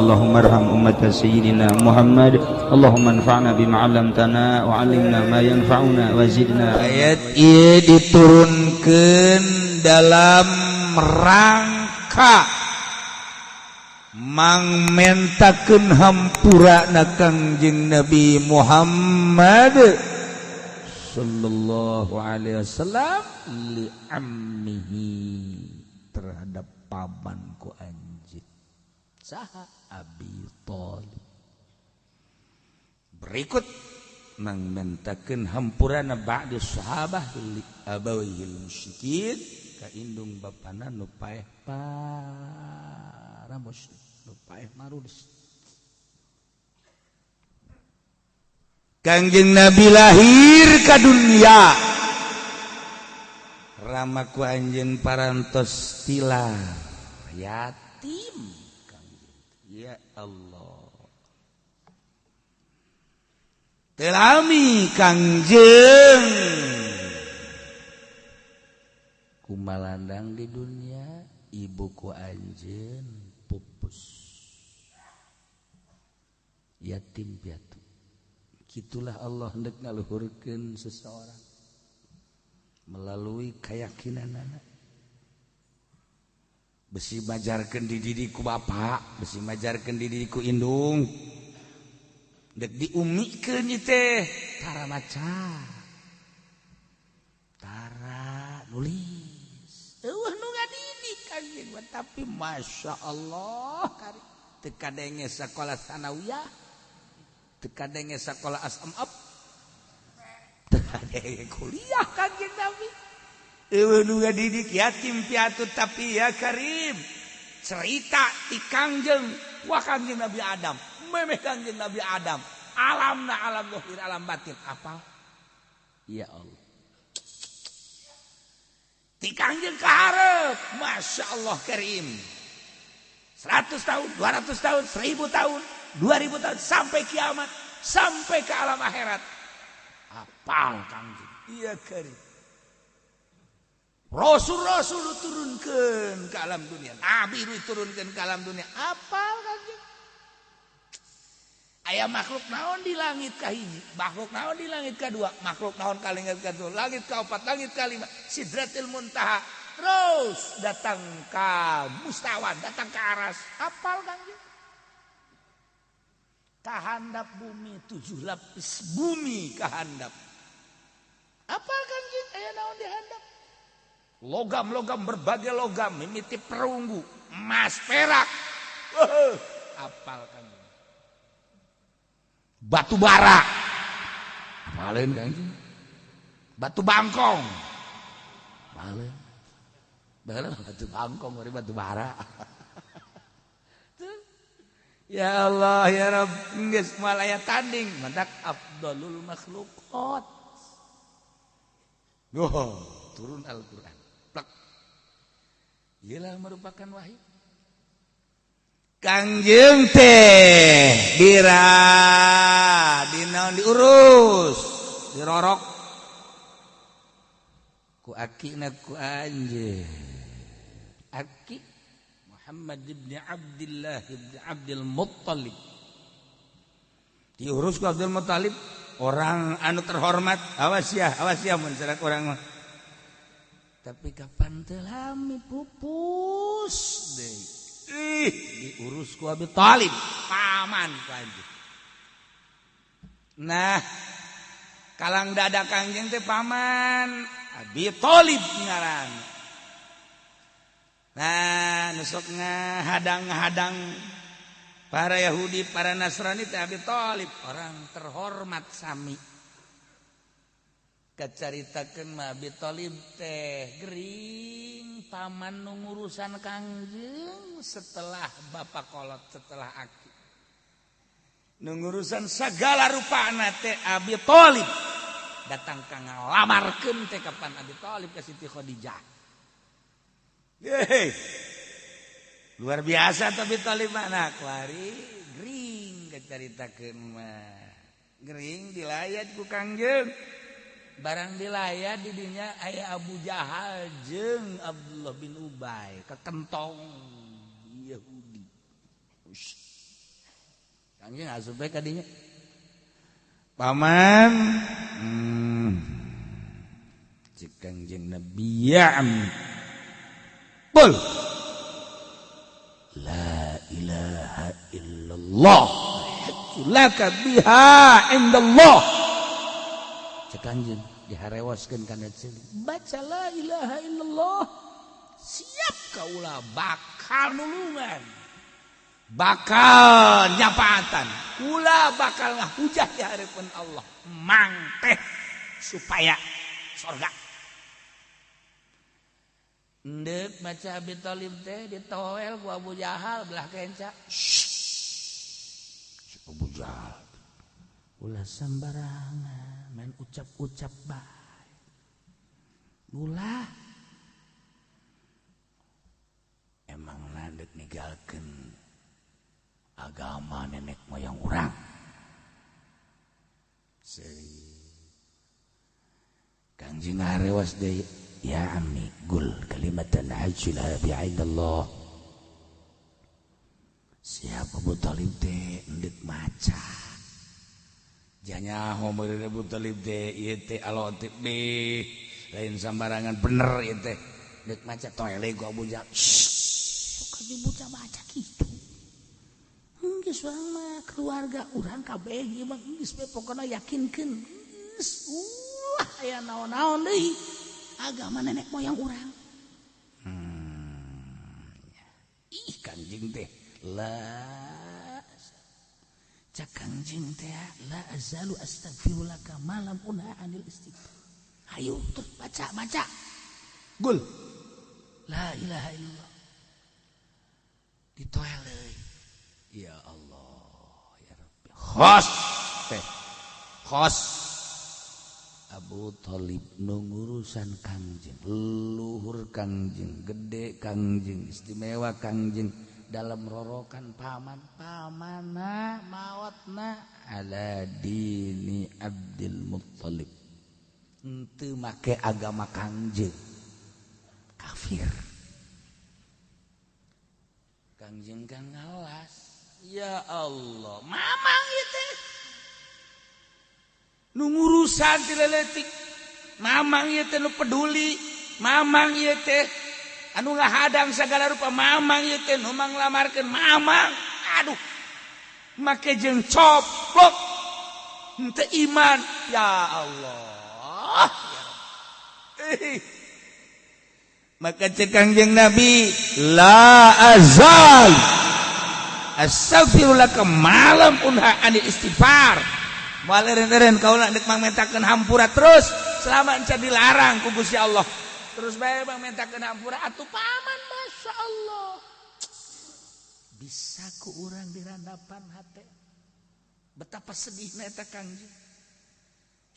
Allahumma arham ummat sayyidina Muhammad. Allahumma anfa'na bima 'allamtana wa 'allimna ma yanfa'una wa zidna. Ayat ieu diturunkeun dalam rangka mangmentakeun hampurana Kangjeng Nabi Muhammad sallallahu alaihi wasallam li ammihi terhadap pamanku anjeun saha Abi Thalib. Berikut mangmentakeun hampurana ba'du sahabah li abawihil musyrikin ka indung bapana nu paeh para musyrik nu paeh marudus. Kangjeng Nabi lahir ka dunia rama ku anjeun parantos tilar yatim. Ya Allah telami Kangjeng kumalandang di dunia ibuku anjeun pupus yatim piatu. Kitulah Allah hendak ngaluhurkeun seseorang melalui keyakinanana. Besi majarkeun dididik ku bapa, besi majarkeun dididik ku indung. Dek diumikeun ieu teh tara maca. Tara nulis. Eueuh nu ngadidik Kangjeng tapi masyaallah kari teu kadenge sakola sanawiyah. Kadenge sekolah asam-up kadenge kuliah Kangjeng Nabi eueuh ngadidik yatim piatu tapi ya Karim cerita ti Kangjeng wah Kangjeng Nabi Adam memeh Kangjeng Nabi Adam alamna alam zahir alam batin apa ya Allah ti Kangjeng kaharep masyaallah Karim 100 tahun 200 tahun 1000 tahun 2000 tahun sampai kiamat sampai ke alam akhirat apal Kangjeng iya Karim Rasul-rasul diturunkeun ke alam dunia nabi diturunkeun ke alam dunia apal Kangjeng aya makhluk naon di langit kahiji makhluk naon di langit kadua makhluk naon ka langit kadua langit kaopat langit kalima sidratil muntaha terus datang ke mustawan datang ke aras apal Kangjeng kahandap bumi 7 lapis bumi kahandap apa Kangjeng aya naon dihandap logam-logam berbagai logam mimiti perunggu emas perak apal Kangjeng batu bara apaleun Kangjeng batu bangkong apaleun batu bangkong bari batu bara. Ya Allah ya Rabb geus malaya tanding mantak afdalul makhluqat. Turun Al-Qur'an. Plak. Ialah merupakan wahyu. Kangjeng teh dira dinaon diurus, dirorok ku akina ku anjeun. Aki Muhammad ibn Abdullah ibn Abdul Muttalib diurus ku Abdul Muttalib orang anu terhormat awas ya mun sarak orang tapi kapan teu lami pupus deui diurus ku Abi Thalib paman Kangjeng nah kalang dada Kangjeng teh paman Abi Thalib ngaranna. Nah, nusuk ngahadang para Yahudi, para Nasrani teh Abi Thalib, orang terhormat sami. Kacaritakeun mah Abi Thalib teh gering paman nu ngurusan Kangjeng setelah bapa kolot setelah aki. Nu ngurusan sagala rupana teh Abi Thalib. Datang ka ngalamarkeun teh kapan Abi Thalib ka Siti Khadijah. Yeay. Luar biasa tapi Thalib mana kuari gering kacaritakeun mah gering dilayat ku Kangjeng barang dilayat di dinya aya Abu Jahal jeung Abdullah bin Ubay kakentong Yahudi Kangjeng asup bae ka dinya. Paman cik Kangjeng Nabi Qul la ilaha illallah laka biha indallah. Cik Kangjeng diharewaskeun kana ceuli. Baca la ilaha illallah. Siap kaula bakal nulungan. Bakal nyapaatan. Kula bakal ngahujah di harapan Allah. Mang teh supaya surga. Ndek maca Abi Thalib teh ditowel ku Abu Jahal belah kenca. Abu Jahal. Ulah sambarangan main ucap-ucap bae. Ulah emang landek ninggalkeun agama nenek moyang urang. Kangjeng ngarewas deui, ya ammi qul kalimatan hajjula bi'indallah. Siapa Abu Thalib teh endek maca. Janya homer Abu Thalib teh ieu teh alotib be lain sambarangan bener ieu teh. Endek maca toele ku Abu Jahal. Sok dibuca baca kitu. Geus urang mah keluarga urang kabeh ieu mah geus bae pokona yakinkeun. Geus aya naon-naon deui agama nenek moyang urang. Ih Kangjeng teh cak Kangjeng teh la azalu astaghfirulaka malam unha anil istighfar. Hayu tuh baca. Gul. La ilaha illallah. Ditoel deui. Ya Allah, ya Rabbi. Khos Abu Thalib nu ngurusan Kangjeng, luhur Kangjeng, gede Kangjeng, istimewa Kangjeng dalam rorokan pamanna maotna ala dini Abdul Muttalib. Henteu make agama Kangjeng. Kafir. Kangjeng kan ngalas. Ya Allah, mamang ieu teh nu ngurusan ti leutik. Mamang ieu teh nu peduli, mamang ieu teh anu ngahadang sagala rupa, mamang ieu teh nu manglamarkeun, mamang. Aduh. Make jeung coplok. Henteu iman. Ya Allah. Maka cek Kangjeng Nabi, la azal astaghfirullah malam unha anil istighfar. Moal eren-eren kaula nek mangmentakeun hampura terus selama enca dilarang ku Gusti Allah. Terus bae mangmentakeun hampura atuh paman masyaallah. Bisa ku urang dirandapan hate. Betapa sedihna eta Kangjeng.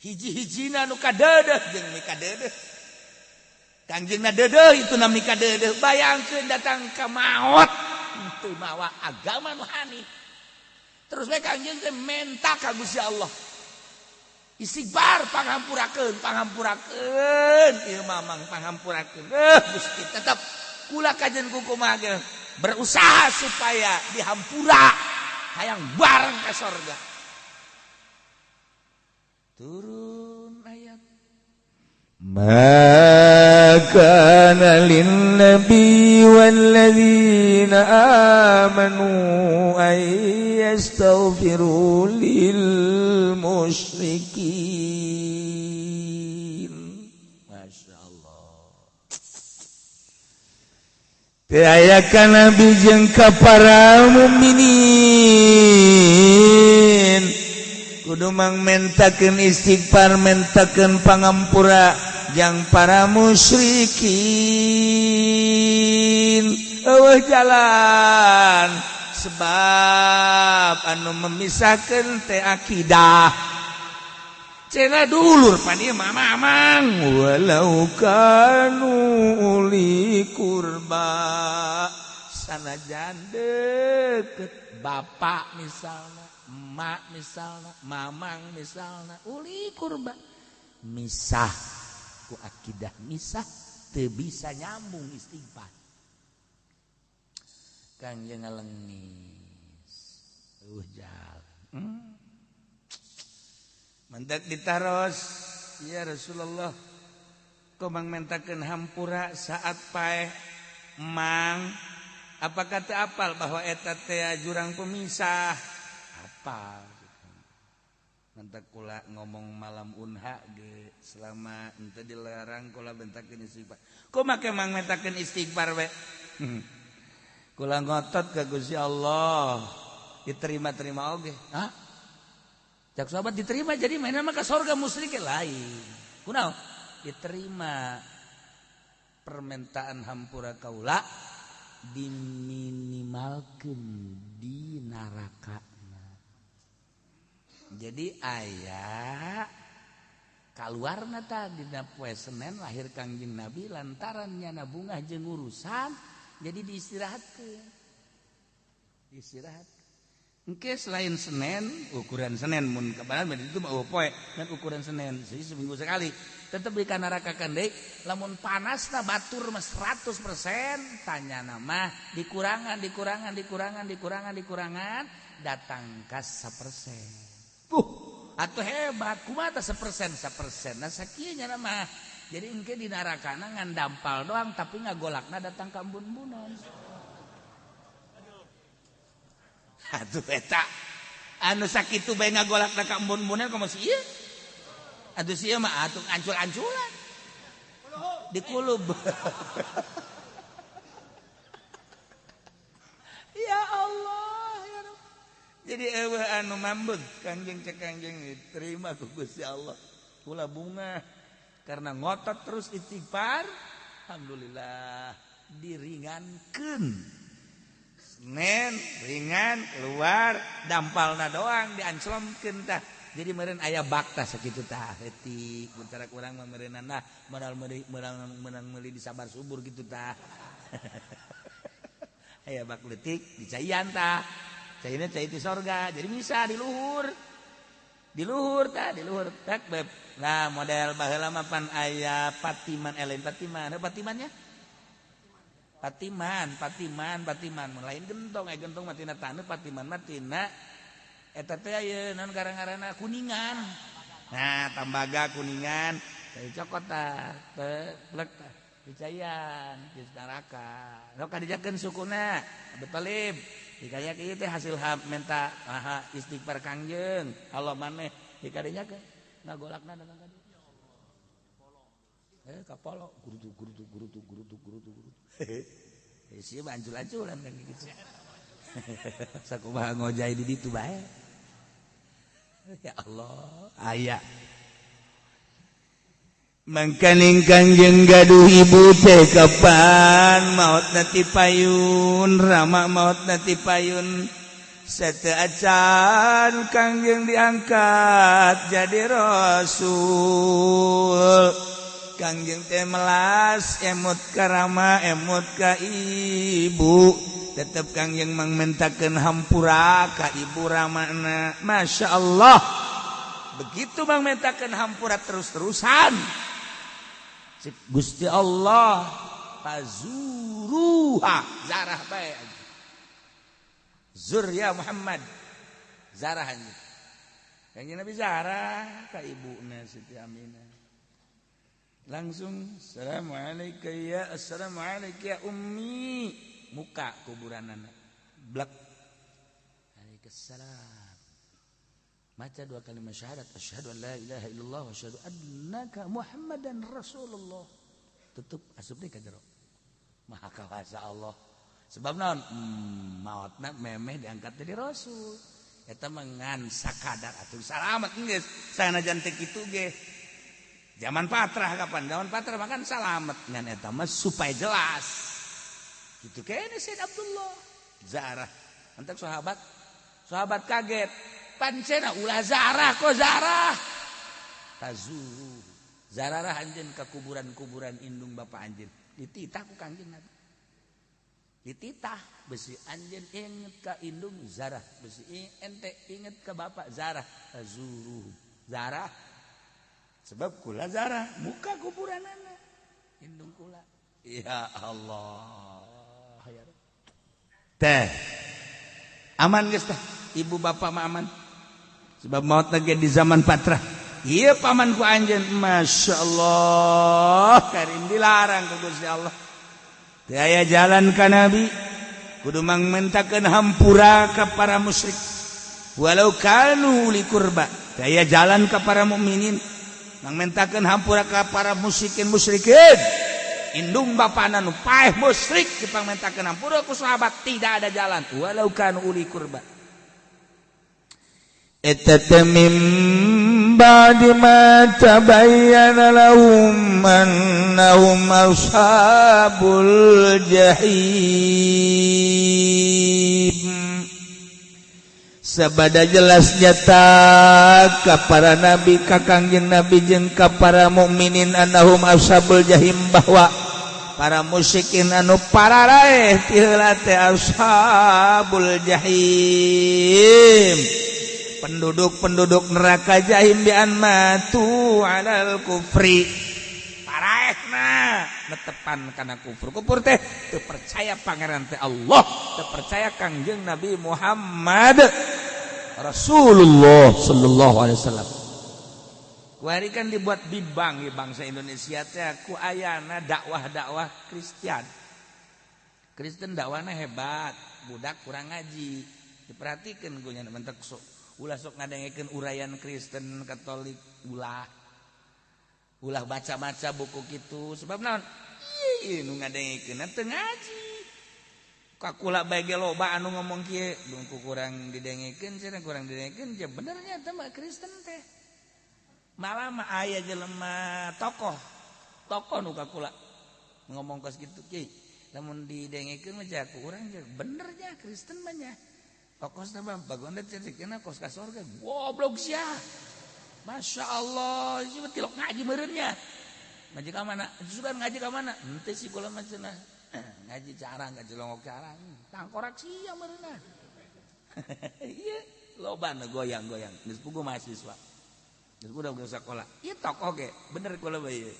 Hiji-hijina nu kadeudeuh jeung mi kadeudeuh. Kangjengna deudeuh itu na mi kadeudeuh. Bayangkeun datang ka maot teu mawa agama nu hanif. Terus bae Kangjeng teh menta ka Gusti Allah. Istighfar panghampurakeun. Ieu mamang panghampurakeun. Gusti tetep kula kajen kumaha ge berusaha supaya dihampura hayang bareng ka surga. Turun ayat Ma kana lin-nabi wal-ladzina amanu ay yastaghfiru lil musyrikin. Masyaallah. Teu aya ka nabi jeung ka para mukminin kudu mangmentakeun istighfar, mentakeun pangampura jang para musyrikin. Eueuh jalan sebab anu memisahkeun teh akidah. Cenah dulur pan ieu mamang walau kanu uli kurba. Sanajan deukeut bapak misalna, emak misalna, mamang misalna, uli kurba. Misah ku akidah, misah teu bisa nyambung istighfar. Kangjeng ngalengis. Jal. Mendak ditaros ya Rasulullah komang mentakeun hampura saat paeh mang apakah teu apal bahwa eta teh jurang pemisah apal mentak kula ngomong malam unha ge selama henteu dilarang kula bentakeun istighfar kumaha mang mentakeun istighfar we kula ngotot ka Gusti Allah diterima-terima oge hah cak sahabat diterima jadi mainan mah ka surga musyrik lain kunaon diterima permintaan hampura kaula diminimalkeun di neraka jadi aya kaluarna tah dina poe Senen lahir Kangjeng Nabi lantaran nyana bungah jeung urusan jadi diistirahatkeun engke selain Senin ukuran Senin mun kabaran itu mah poe dan ukuran Senin jadi seminggu sekali tetep di kanarakakeun deui lamun panasna batur mah 100% tanya nama dikurangan datang ka 1% atuh hebat kumaha teh 1% nah sakieu nya mah jadi engke di narakana ngan dampal doang tapi ngagolakna datang ka embun-embunan aduh eta anu sakitu bae ngagolakna ka embun-embunan komo si ieu aduh si ieu mah atuh ancul-anculan dikulub ya Allah ya Rabb jadi eueuh anu mambut Kangjeng cek Kangjeng terima ku Gusti Allah kula bunga karena ngotot terus istighfar alhamdulillah diringankeun Senin ringan keluar dampalna doang dianclomkeun tah jadi meureun aya bak tah sakitu tah heutik buntara urang mah meureunana menang meuli di Sabar Subur kitu tah aya bak leutik di caian tah caina cai ti sorga jadi bisa di luhur tak beb nah model baheula mah pan aya patiman lain patimannya Patiman lain gentong gentong matina taneuh patiman matina eta teh aya naon garang-garangna kuningan nah tambaga kuningan teh cokot tah teh plek tah dicayan di neraka sok kadijakeun sukuna Abu Thalib dikaya kieu teh hasil menta istighfar Kangjeng Allah maneh dikadijakeun ngagolakna datang ka dieu kapolo gurutu sih ancul-anculan kan gitu sakumaha ngojai di ditu bae ya Allah aya mangkaning Kangjeng gaduh ibu teh kapan maotna ti payun rama maotna ti payun sateu acan Kangjeng diangkat jadi rasul Kangjeng teh melas emut ka rama emut ka ibu tetep Kangjeng mangmentakeun hampura ka ibu ramana Masya Allah begitu mangmentakeun hampura terus-terusan Gusti Allah tazuruha zarah bae zur ya Muhammad zarah anjing Kangjeng Nabi zarah ka ibuna Siti Aminah langsung assalamualaikum ya ummi muka kuburanana blak waalaikumsalam maca 2 kalimat syahadat asyhadu an la ilaha illallah wa asyhadu annaka muhammadan rasulullah tutup asup deui ka jero maha kawasa Allah sebab naon maotna memeh diangkat jadi rasul eta mengan sakadar atuh salamet geus sanajan teh kitu ge zaman patrah kapan? Zaman patrah makan salamet ngan eta mah supaya jelas. Gitu kene Sayyid Abdullah. Zarah. Antek sahabat kaget. Pancena ulah Zarah kok Zarah. Tazuru. Zarah anjeun ka kuburan-kuburan indung bapa anjeun. Dititah ku Kangjeng Nabi. Dititah besi anjeun inget ka indung Zarah, besi ente inget ka bapa Zarah. Tazuru. Zarah sebab kula zarah muka kuburanana indung kula ya Allah ya teh aman geus tah ibu bapak mah aman sebab maut lagi di zaman patrah. Iya pamanku anjeun, masya Allah, karim dilarang ku Gusti Allah. Teu aya jalan ka Nabi, kudu mangmentakeun hampura ka para musyrik. Walau kanu uli kurba, teu aya jalan ka para mukminin, mangmentakeun hampura ka para musyrikin. Indung bapana nu paeh musyrik dipangmentakeun hampura ku sahabat, tidak ada jalan. Walau kanu uli kurba. Itatamim ba'di ma tabayyana lahum annahum ashabul jahim. Sabada jelas nyata ka para nabi, ka kangjeng nabi jeung ka para mukminin annahum ashabul jahim, bahwa para musyrikin anu pararaeh ti heula teh ashabul jahim, penduduk neraka jahim bi an matu alal kufri, paraehna netepan kana kufur teh teu percaya pangeran teh Allah, teu percaya kangjeng Nabi Muhammad Rasulullah sallallahu alaihi wasallam. Kuari kan dibuat bimbang di bangsa Indonesia teh ku ayana dakwah Kristen. Kristen dakwahna hebat, budak kurang ngaji. Diperhatikeun ku nya mentek ulah sok ngadengekeun urayan Kristen Katolik, ulah baca-baca buku kitu, sebab naon ieu nu ngadengekeun teu ngaji. Kakula bae ge loba anu ngomong kieu, bungku kurang didengekeun cenah kurang didengekeun, ya bener nya teh mah Kristen teh. Malah mah aya jelema tokoh nu kakula ngomong kos kitu kieu, lamun didengekeun mah jaku urang je bener nya Kristen mah nya. Kos nama bagonda cerikna kos ka sorga. Goblok sia. Masya Allah, ieu tilok ngaji meureunnya. Ngaji ka mana? Sugan ngaji ka mana? Henteu sih kula mah cenah. Ngaji carang ka jelongok carang. Tangkorak sia meureunna. Ieu loba nu goyang-goyang. Geus puguh mahasiswa. Geus budak sakola. Ieu tokoh ge, bener kula bae ieu.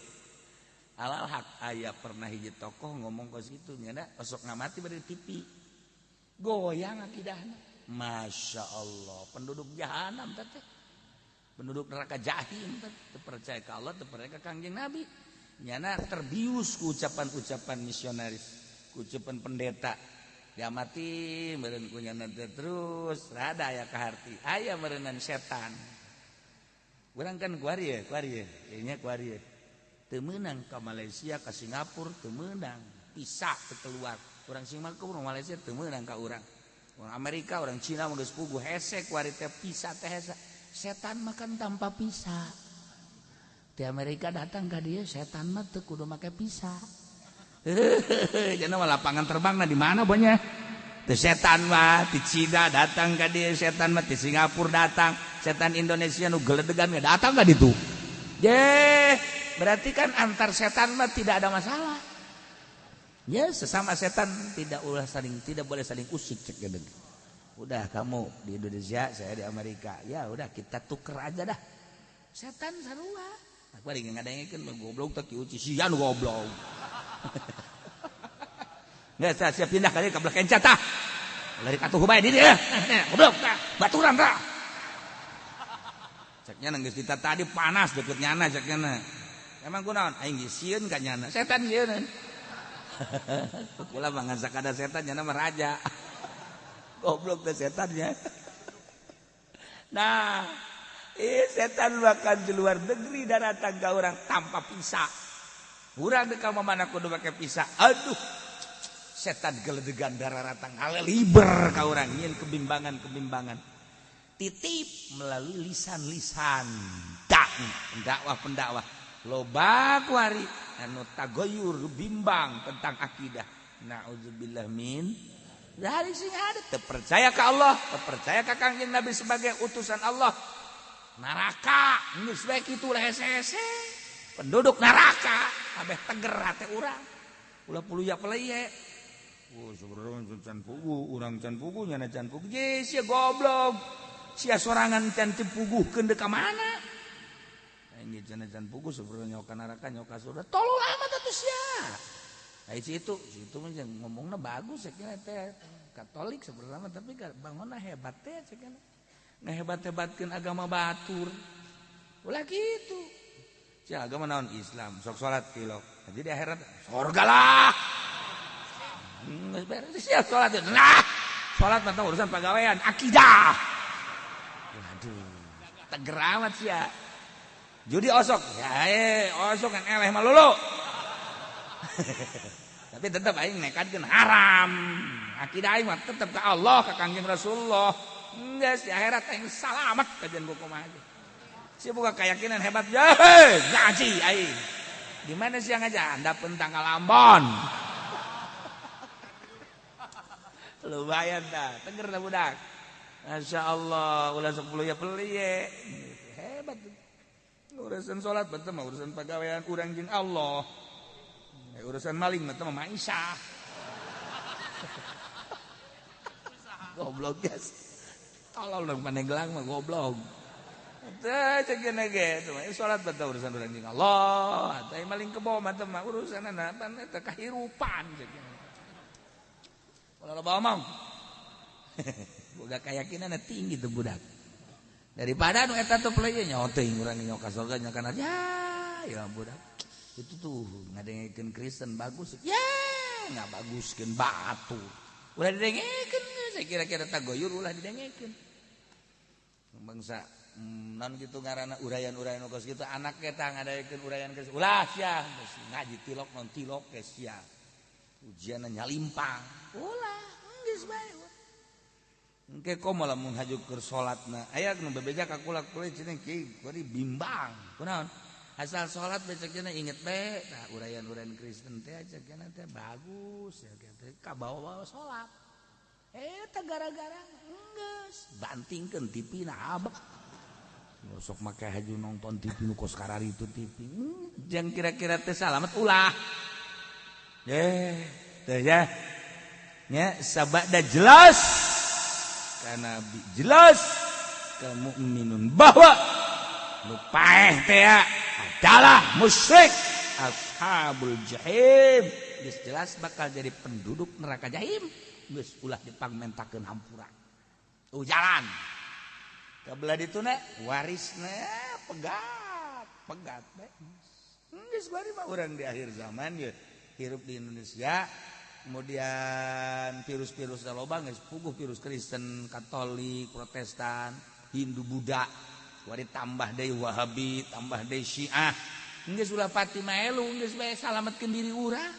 Alal hak aya pernah hiji tokoh ngomong kos kitu nya da, osok ngamati bari TV. Goyang akidahna. Masya Allah, penduduk jahanam teh, penduduk neraka jahim teh, percaya ke Allah, percaya ke kangjeng Nabi. Nyana terbius ku ucapan-ucapan misionaris, ku ucapan pendeta. Diamati meureun ku nyana terus rada aya kaharti, aya meureunnan setan. Urang kan kuari ye, nya kuari ye. Teu meunang ka Malaysia, ka Singapura teu meunang, pisah teu keluar. Urang Singapura, Malaysia teu meunang ka urang. Orang Amerika, orang Cina geus puguh hese kuari teh pisah teh hese. Setan makan tanpa pisah. Di Amerika datang ka dieu setan mah teu kudu make pisah. Jangan lapangan terbangna di mana banyak. Teu setan mah di Cina datang ka dieu, setan mah di Singapura datang, setan Indonesia nu geledegan datang ka ditu. Berarti kan antar setan mah tidak ada masalah. Ya sesama setan tidak boleh saling usik cek gedeg. Udah kamu di Indonesia, saya di Amerika. Ya udah kita tuker aja dah. Setan sarua. Aku bari ngadengkeun goblok teh kieu cisian goblok. Nggak siap pindah kali ka belah kenca tah. Lari katuh bae di dieu. Goblok tah, baturan tah. Ceknya geus kita tadi panas deket nyana ceknya. Emang kunaon? Aing geus sieun ka nyana. Setan sieun. Kula mah ngan sakada setan nya mah raja. Goblok teh setannya. Nah, setan bahkan di luar negeri dan datang ka urang tanpa pisah. Urang teh ka mana kudu make pisah. Aduh. Setan geledegan darah ratang liber ka urang nyeun kebimbangan. Titip melalui lisan-lisan dakwah pendakwah. Loba kuari anu tagoyur bimbang tentang akidah. Nauzubillah min dari sing ada teu percaya ka Allah, teu percaya ka kangjeng Nabi sebagai utusan Allah. Neraka geus bae kitu hese-hese. Penduduk neraka kabeh teger hate urang. Ulah puluya peleye. Oh sebenarnya can pugu, urang can pugu nyana can pugu. Ye sia goblok. Sia sorangan can dipuguhkeun deuk ka mana? Ini can pugu sebenarnya nyoka neraka nyoka surga. Tolol amat atuh sia. Situ mah ngomongna bagus ya kira teh Katolik sebenarnya tapi bangunna hebat teh cenah. Ngehebat-hebatkeun agama batur. Ulah kitu. Sia agama naon Islam, sok salat tilok. Jadi di akhirat surga lah. Geus beres sia salat. Nah, salat mah urusan pagawean, akidah. Waduh, teger amat sia. Judi osok. Ya, osok kan eleh mah lulu. Tapi tetap aing nekatkeun haram. Akidah aing mah tetep ka Allah, ka Kangjeng Rasulullah. Geus di akhirat aing salamet kajian kumaha aja. Si boga keyakinan hebat ya, ngaji aing. Di mana sih ngaji? Handapeun tanggal Ambon. Lumayan dah, teger dah budak. Masya Allah, ulah sok ya beli hebat. Urusan sholat betul mah urusan pegawaian urang jeung Allah. Urusan maling betul mah Aisyah. Goblok guys. Tolol dong paneglang mah goblok. Teh cegeuna ge teh salat betul urusan urang jeung Allah. Teh maling kebo mah teh mah urusanna eta kahirupan cegeuna. Kalau bawa omong. Boga keyakinanna tinggi tuh budak. Daripada nu eta tuh play nya teuing urang nyok ka surga nya kana ya budak. Itu tuh ngadengekeun Kristen bagus. Ya, ngabaguskeun batu. Ulah didengekeun saya kira-kira tagoyur ulah didengekeun. Bangsa non gitu ngaranna urayan-urayan kos kitu anak eta ngadaekeun urayan geus ulah sia ngaji tilok non tilok ge sia. Ujianna nyalimpang. Ulah geus bae. Engke komo lamun hajukeun salatna. Aya nu bebeja ka kulak-kulit cenah kieu kudu bimbang. Kunaon? Asal salat becekna inget bae tah urayan-urayan Kristen teh aja kana teh bagus ya teh ka bawa-bawa salat. Eta gara-gara geus bantingkeun TV na abek. Sok make haju nonton TV nu kos karari itu TV. Jang kira-kira teh salamet ulah. Teh ya. Nya sabada jelas kana jelas ka mukminun bahwa nu paeh teh adalah musyrik ashabul jahim. Geus jelas bakal jadi penduduk neraka jahim. Geus ulah dipangmentakeun hampura. Jalan. Kabelah dituna warisna pegat bae. Geus bari mah urang di akhir zaman ye hirup di Indonesia. Kemudian virus-virus loba geus puguh virus Kristen, Katolik, Protestan, Hindu, Buddha. Wari tambah deui Wahabi, tambah deui Syiah. Geus ulah pati maelu geus bae salametkeun diri urang.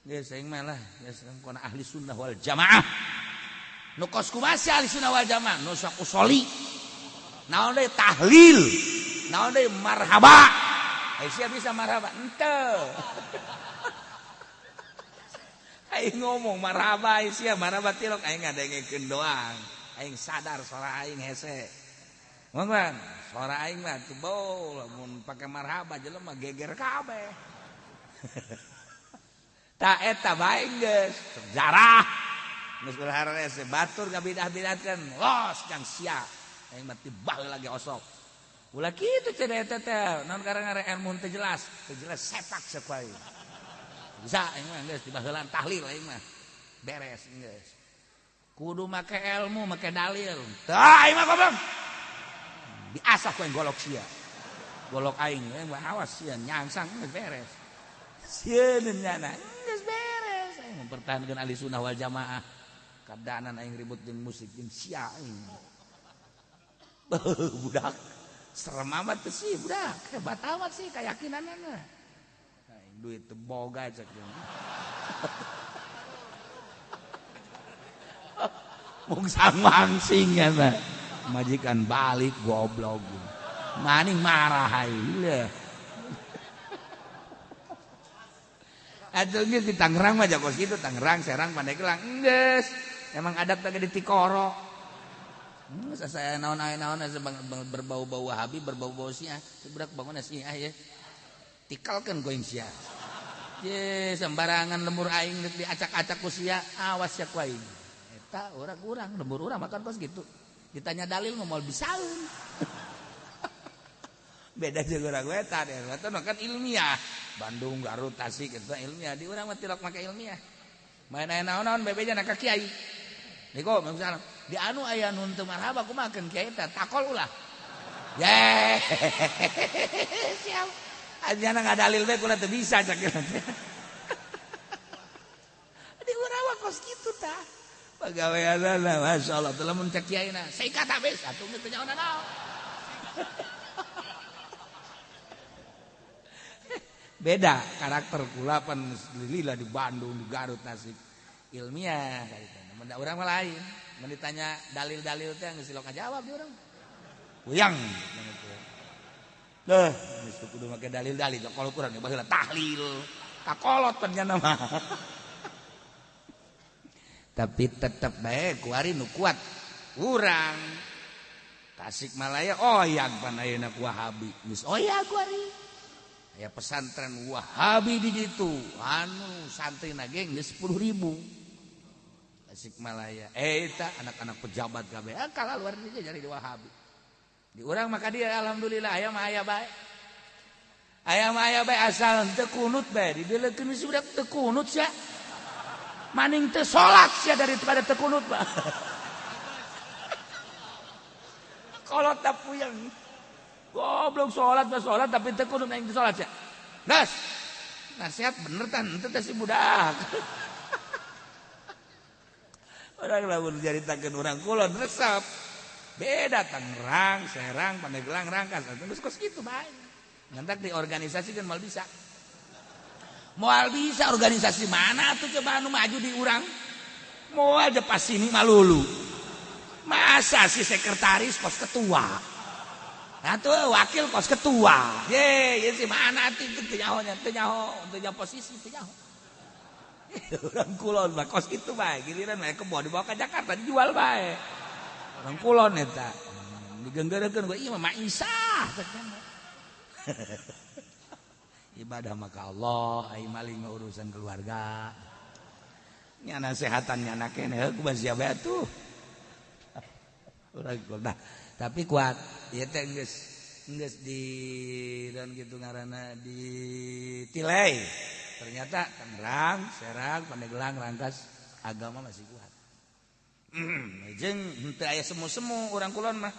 Geus aing mah lah geus kona ahli sunnah wal jamaah. Nu kos kumaha ahli sunnah wal jamaah? Nu sok usoli. Naon deui tahlil. Naon deui marhaba. Sia bisa marhaba? Henteu. Aing ngomong marhaba sia marhaba tilok aing ngadengekeun doang. Aing sadar suara aing hese. Ngomong, suara aing mah teu bol lamun pake marhaba jelema geger kabeh. Ta eta bae geus sejarah. Geus kuliah hese batur ngabidah-bidahkeun los jang sia. Aing mah tibah lagi osok. Ulah kitu cenah eta teh, naon karang-karang ilmu teu jelas sepak sakuai. Bisa aing mah geus tibah heulan tahlil aing mah. Beres geus. Kudu make ilmu, make dalil. Tah aing mah goblok. Diasah ku aing golok sia. Golok aing awas sia nyangsang geus beres. Sieun nyana geus beres. Aing mempertahankeun ahli sunnah wal jamaah. Kadaanan aing ribut jeung musik jeung sia aing. Budak serem amat tuh sih budak. Hebat amat sih keyakinanna. Aing duit teu boga cek. Mung sangwangsing ya mah. Majikan balik goblok. Maning marah aing. Atuh geus di Tangerang mah jago kitu Tangerang, Serang, Pandeglang geus. Emang adat teh di Tikoro. Saya naon berbau-bau Wahabi, berbau-bau Syiah. Budak bangun Syiah ya. Tikalkeun going Syiah. Ye sembarangan lembur aing diacak-acak ku Syiah, awas ya ku aing. Eta urang-urang lembur urang makan kos gitu. Ditanya dalil ngomong bisaeun. Beda jeung urang we eta deh. Eta kan ilmiah. Bandung, Garut, Tasik eta ilmiah. Di urang mah tilok make ilmiah. Main aya naon-naon bebeja ka kiai. Niko misalnya di anu aya nun teu marhaba kumaha kiai teh takol ulah. Ye. Siap. Anjana ngadalil bae kula teu bisa cak. Di urang kos kitu tah. Pagaweanna masyaallah teh lamun cek kiaina, seikat habis atuh teu nyaona naon. Beda karakter kula pan lila di Bandung, di Garut, Tasik. Ilmiah gitu. Mun da urang mah lain. Mun ditanya dalil-dalil teh geus silok ngajawab di urang. Puyang gitu. Deh, geus kudu make dalil-dalil kalau kurang baheula tahlil. Kakolot ternyata mah. Tapi tetep bae kuari nu kuat. Urang Tasikmalaya oyang pan ayeuna ku Wahabi. Geus oyang kuari. Ya pesantren Wahabi di situ, anu santrina ge geus 10.000. Tasikmalaya. Eta anak-anak pejabat kabeh kalah luar dia jadi di Wahabi. Di urang maka dia alhamdulillah aya mah aya bae. Aya mah aya bae asal teu kunut bae, didelekeun budak teu kunut sia. Maning teu salat sia daripada teu kunut bae. Kolot teh puyeng. Goblok salat tapi teu kudu naik salat ya. Gas. Nasihat bener tan henteu teh si budak. Orang lamun jaritakeun urang kulon resep. Beda Tangerang, Serang, Pandeglang, Rangkas. Terus kos kitu bae. Ngantak di organisasi kan moal bisa. Moal bisa organisasi mana tuh coba anu maju di urang? Moal depas sini malulu. Masa si sekretaris kos ketua? Nah tuh wakil kos ketua. Ye si mana teh teu nyaho posisi teu nyaho. Urang kulon mah kos kitu bae, giliran we kebo dibawa ka Jakarta dijual bae. Urang kulon eta. Digeunggeureukeun ku ieu mah maisah cenah. Ibadah maka Allah, ai maling urusan keluarga. Nya nasehatan nya anak keneh ku basa bae atuh. Urang kulon. Tapi kuat ieu teh geus di dan gitu ngaranna di Tilei. Ternyata Tangerang, Serang, Pandeglang, Rangkas agama masih kuat. Jeung henteu aya semu-semu urang kulon mah.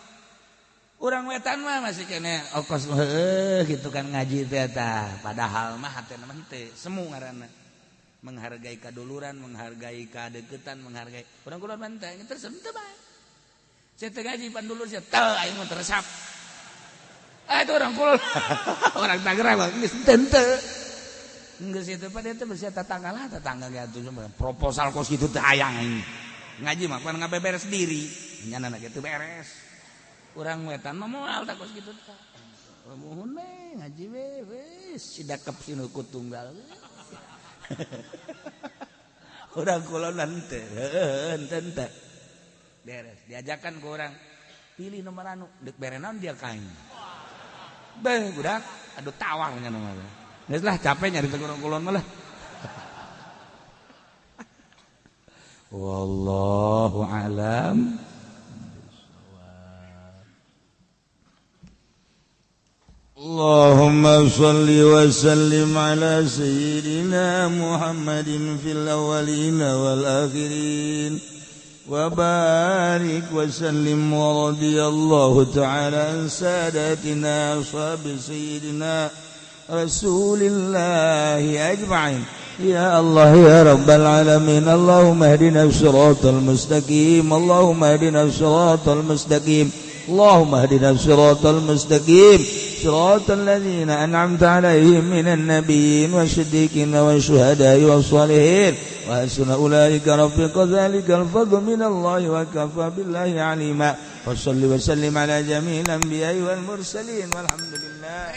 Urang wetan mah masih kene ongkos heueuh gitu kan ngaji teh tah. Padahal mah hatena mah teu semu ngaranna. Menghargai kaduluran, menghargai kadeuketan, menghargai. Urang kulon mah teh terus henteu bae. Saya ngaji pan dulu saya aing mah teresap. Itu orang kulon. Orang Tangerang mah geus teu. Geus itu pada teh bersih tetangga ge atuh proposal kos kitu teh hayang aing. Ngaji mah pan ngabeberes diri. Nyana ge teu beres. Urang wetan mah moal tak kos kitu teh. Muhun we ngaji we wis sidakep sinuku tunggal. Urang kulon henteu, henteu. Beres diajakan ke orang pilih nomor anu dek berenan dia kain beh budak aduh tawangnya nomor geus lah capek nyari urang kulon mah lah. Wallahu alam. Allahumma shalli wa sallim ala sayyidina Muhammadin fil awwalin wal akhirin وبارك وسلم ورضي الله تعالى عن ساداتنا أصحاب سيدنا رسول الله أجمعين يا الله يا رب العالمين اللهم اهدنا الصراط المستقيم اللهم اهدنا الصراط المستقيم اللهم اهدنا الصراط المستقيم صراط الذين أنعمت عليهم من النبيين والصديقين والشهداء والصالحين وحسن أولئك رفيقا ذلك الفضل من الله وكفى بالله عليما وصل وسلم على جميع الأنبياء والمرسلين والحمد لله.